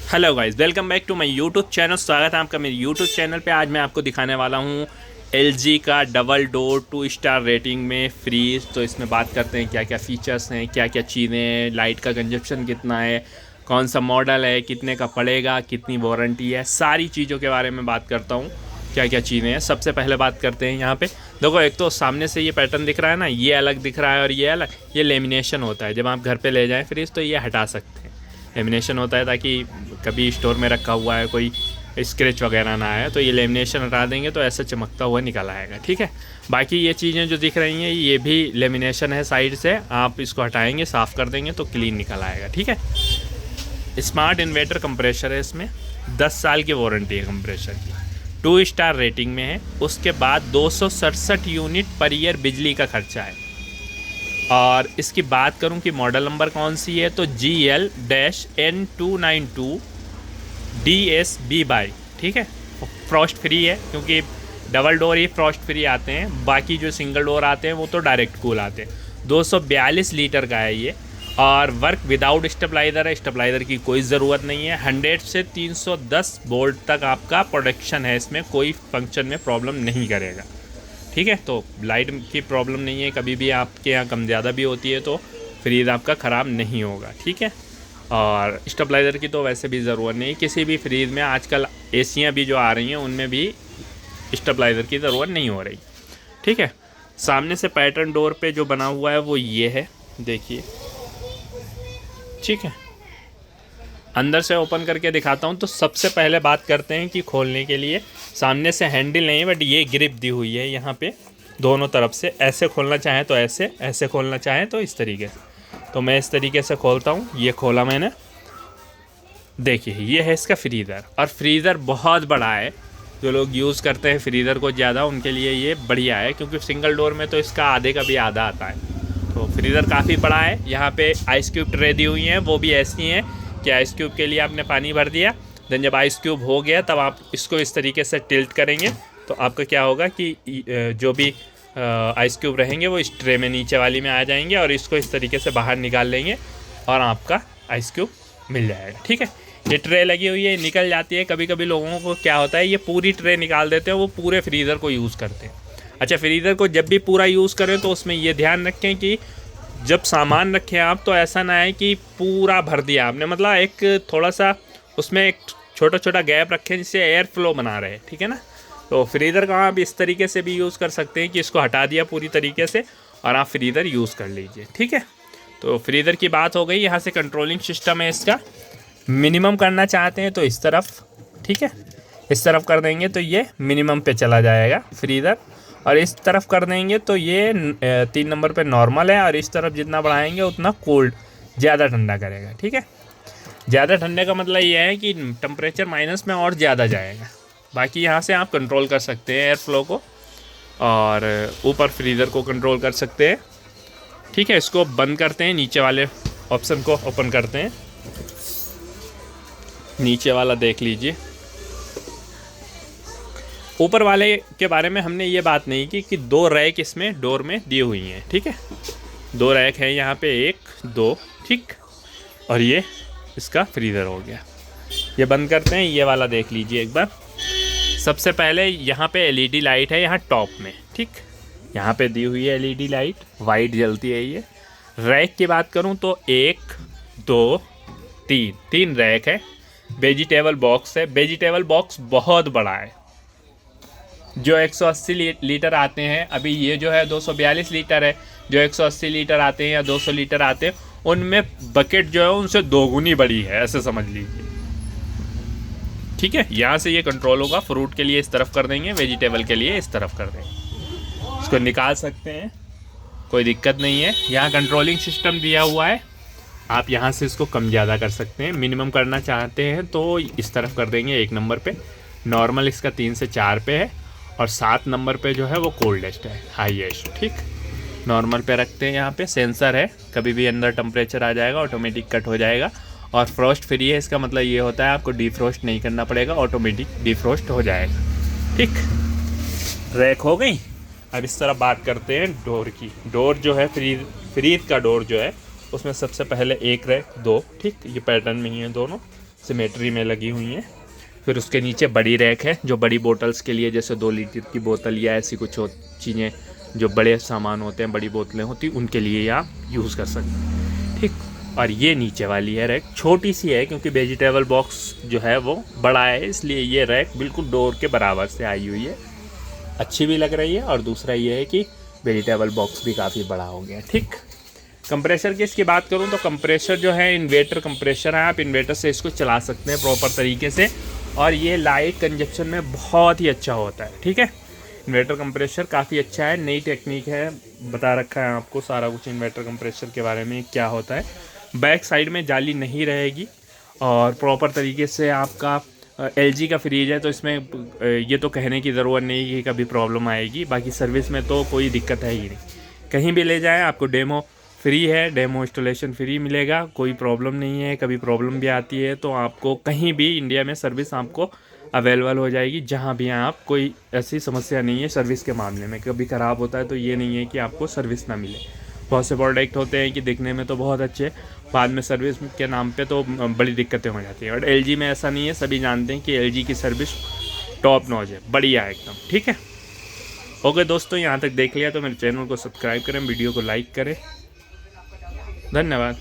Hello guys, welcome back to my YouTube channel. स्वागत है आपका मेरे यूट्यूब चैनल पे। आज मैं आपको दिखाने वाला हूँ LG का डबल डोर 2 स्टार रेटिंग में फ्रीज। तो इसमें बात करते हैं क्या क्या फ़ीचर्स हैं, क्या क्या चीज़ें हैं, लाइट का कंजप्शन कितना है, कौन सा मॉडल है, कितने का पड़ेगा, कितनी वारंटी है, सारी चीज़ों के बारे में बात करता हूँ। क्या क्या चीज़ें हैं सबसे पहले बात करते हैं। यहाँ पे देखो, एक तो सामने से ये पैटर्न दिख रहा है ना, ये अलग दिख रहा है और ये अलग। ये लेमिनेशन होता है, जब आप घर पे ले जाएं फ्रीज तो ये हटा सकते हैं। लेमिनेशन होता है ताकि कभी स्टोर में रखा हुआ है कोई स्क्रैच वगैरह ना आए, तो ये लेमिनेशन हटा देंगे तो ऐसा चमकता हुआ निकल आएगा। ठीक है, बाकी ये चीज़ें जो दिख रही हैं ये भी लेमिनेशन है साइड से, आप इसको हटाएंगे साफ़ कर देंगे तो क्लीन निकल आएगा। ठीक है, स्मार्ट इन्वर्टर कंप्रेशर है, इसमें 10 साल की वारंटी है कंप्रेशर की, 2 स्टार रेटिंग में है। उसके बाद 267 यूनिट पर ईयर बिजली का खर्चा है। और इसकी बात करूं कि मॉडल नंबर कौन सी है, तो GL-N292DSB। ठीक है, फ्रॉस्ट फ्री है क्योंकि डबल डोर ही फ्रॉस्ट फ्री आते हैं, बाकी जो सिंगल डोर आते हैं वो तो डायरेक्ट कूल आते हैं। 242 लीटर का है ये, और वर्क विदाउट स्टेबलाइज़र है। स्टेबलाइज़र की कोई ज़रूरत नहीं है। 100 से 310 वोल्ट तक आपका प्रोडक्शन है, इसमें कोई फंक्शन में प्रॉब्लम नहीं करेगा। ठीक है, तो लाइट की प्रॉब्लम नहीं है, कभी भी आपके यहाँ कम ज़्यादा भी होती है तो फ्रीज़ आपका ख़राब नहीं होगा। ठीक है, और स्टेबलाइज़र की तो वैसे भी ज़रूरत नहीं, किसी भी फ्रीज़ में आजकल एसियाँ भी जो आ रही हैं उनमें भी स्टेबलाइज़र की ज़रूरत नहीं हो रही। ठीक है, सामने से पैटर्न डोर पे जो बना हुआ है वो ये है, देखिए। ठीक है, अंदर से ओपन करके दिखाता हूँ। तो सबसे पहले बात करते हैं कि खोलने के लिए सामने से हैंडल नहीं है, बट ये ग्रिप दी हुई है यहाँ पे दोनों तरफ से। ऐसे खोलना चाहें तो ऐसे, ऐसे खोलना चाहें तो इस तरीके से। तो मैं इस तरीके से खोलता हूँ, ये खोला मैंने। देखिए, ये है इसका फ्रीज़र, और फ्रीज़र बहुत बड़ा है। जो लोग यूज़ करते हैं फ्रीज़र को ज़्यादा, उनके लिए ये बढ़िया है, क्योंकि सिंगल डोर में तो इसका आधे का भी आधा आता है। तो फ्रीज़र काफ़ी बड़ा है। यहाँ पे आइस क्यूब ट्रे दी हुई हैं, वो भी ऐसी हैं कि आइस क्यूब के लिए आपने पानी भर दिया, देन जब आइस क्यूब हो गया तब आप इसको इस तरीके से टिल्ट करेंगे तो आपका क्या होगा कि जो भी आइस क्यूब रहेंगे वो इस ट्रे में नीचे वाली में आ जाएंगे, और इसको इस तरीके से बाहर निकाल लेंगे और आपका आइस क्यूब मिल जाएगा। ठीक है, ये ट्रे लगी हुई है, निकल जाती है। कभी कभी लोगों को क्या होता है, ये पूरी ट्रे निकाल देते हैं, वो पूरे फ्रीज़र को यूज़ करते हैं। अच्छा, फ्रीज़र को जब भी पूरा यूज़ करें तो उसमें ये ध्यान रखें कि जब सामान रखें आप तो ऐसा ना है कि पूरा भर दिया आपने, मतलब एक थोड़ा सा उसमें एक छोटा छोटा गैप रखें जिससे एयर फ्लो बना रहे। ठीक है ना, तो फ्रीज़र का आप इस तरीके से भी यूज़ कर सकते हैं कि इसको हटा दिया पूरी तरीके से और आप फ्रीज़र यूज़ कर लीजिए। ठीक है, तो फ्रीज़र की बात हो गई। यहाँ से कंट्रोलिंग सिस्टम है इसका। मिनिमम करना चाहते हैं तो इस तरफ, ठीक है, इस तरफ कर देंगे तो ये मिनिमम पे चला जाएगा फ्रीज़र, और इस तरफ कर देंगे तो ये 3 नंबर पे नॉर्मल है, और इस तरफ जितना बढ़ाएंगे उतना कोल्ड, ज़्यादा ठंडा करेगा। ठीक है, ज़्यादा ठंडे का मतलब ये है कि टेम्परेचर माइनस में और ज़्यादा जाएगा। बाकी यहाँ से आप कंट्रोल कर सकते हैं एयर फ्लो को, और ऊपर फ्रीज़र को कंट्रोल कर सकते हैं। ठीक है, इसको बंद करते हैं, नीचे वाले ऑप्शन को ओपन करते हैं। नीचे वाला देख लीजिए। ऊपर वाले के बारे में हमने ये बात नहीं की कि 2 रैक इसमें डोर में दी हुई हैं। ठीक है, 2 रैक हैं यहाँ पे, 1 2, ठीक, और ये इसका फ्रीज़र हो गया। ये बंद करते हैं, ये वाला देख लीजिए एक बार। सबसे पहले यहाँ पे LED लाइट है यहाँ टॉप में। ठीक, यहाँ पे दी हुई है LED लाइट, वाइट जलती है ये। रैक की बात करूँ तो 1 2 3 रैक है। वेजिटेबल बॉक्स है, वेजिटेबल बॉक्स बहुत बड़ा है। जो 180 लीटर आते हैं, अभी ये जो है 242 लीटर है, जो 180 लीटर आते हैं या 200 लीटर आते हैं उनमें बकेट जो है उनसे 2 गुनी बड़ी है, ऐसे समझ लीजिए। ठीक है, यहाँ से ये कंट्रोल होगा। फ्रूट के लिए इस तरफ कर देंगे, वेजिटेबल के लिए इस तरफ कर देंगे, इसको निकाल सकते हैं, कोई दिक्कत नहीं है। यहाँ कंट्रोलिंग सिस्टम दिया हुआ है, आप यहाँ से इसको कम ज़्यादा कर सकते हैं। मिनिमम करना चाहते हैं तो इस तरफ कर देंगे 1 नंबर पे, नॉर्मल इसका 3 से 4 पे है, और 7 नंबर पे जो है वो कोल्डेस्ट है, हाईएस्ट। ठीक, नॉर्मल पे रखते हैं। यहाँ पे सेंसर है, कभी भी अंदर टेम्परेचर आ जाएगा ऑटोमेटिक कट हो जाएगा, और फ्रोस्ट फ्री है। इसका मतलब ये होता है आपको डीफ्रोस्ट नहीं करना पड़ेगा, ऑटोमेटिक डीफ्रोस्ट हो जाएगा। ठीक, रैक हो गई। अब इस तरह बात करते हैं डोर की। डोर जो है फ्रीज का डोर जो है उसमें सबसे पहले 1 रैक 2, ठीक, ये पैटर्न में ही है दोनों। सिमेट्री में लगी हुई हैं। फिर उसके नीचे बड़ी रैक है जो बड़ी बोतल्स के लिए, जैसे 2 लीटर की बोतल या ऐसी कुछ चीज़ें जो बड़े सामान होते हैं, बड़ी बोतलें होती, उनके लिए आप यूज़ कर सकते हैं। ठीक। और ये नीचे वाली है रैक, छोटी सी है क्योंकि वेजिटेबल बॉक्स जो है वो बड़ा है, इसलिए ये रैक बिल्कुल डोर के बराबर से आई हुई है, अच्छी भी लग रही है। और दूसरा ये है कि वेजिटेबल बॉक्स भी काफ़ी बड़ा हो गया। ठीक। कंप्रेसर की इसकी बात करूं तो कंप्रेसर जो है इन्वर्टर कंप्रेसर है, आप इन्वर्टर से इसको चला सकते हैं प्रॉपर तरीके से, और ये लाइट कंजप्शन में बहुत ही अच्छा होता है। ठीक है, इन्वर्टर कंप्रेसर काफ़ी अच्छा है, नई टेक्निक है, बता रखा है आपको सारा कुछ इन्वर्टर कंप्रेसर के बारे में क्या होता है। बैक साइड में जाली नहीं रहेगी और प्रॉपर तरीके से आपका LG का फ्रिज है, तो इसमें ये तो कहने की ज़रूरत नहीं कि कभी प्रॉब्लम आएगी। बाकी सर्विस में तो कोई दिक्कत है ही नहीं, कहीं भी ले जाएं आपको डेमो फ्री है, डेमो इंस्टॉलेशन फ्री मिलेगा, कोई प्रॉब्लम नहीं है। कभी प्रॉब्लम भी आती है तो आपको कहीं भी इंडिया में सर्विस आपको अवेलेबल हो जाएगी, जहाँ भी आप, कोई ऐसी समस्या नहीं है सर्विस के मामले में। कभी ख़राब होता है तो ये नहीं है कि आपको सर्विस ना मिले। बहुत से प्रोडक्ट होते हैं कि दिखने में तो बहुत अच्छे, बाद में सर्विस के नाम पे तो बड़ी दिक्कतें हो जाती हैं, और LG में ऐसा नहीं है। सभी जानते हैं कि LG की सर्विस टॉप नॉच है, बढ़िया है एकदम। ठीक है, ओके दोस्तों, यहाँ तक देख लिया तो मेरे चैनल को सब्सक्राइब करें, वीडियो को लाइक करें। धन्यवाद।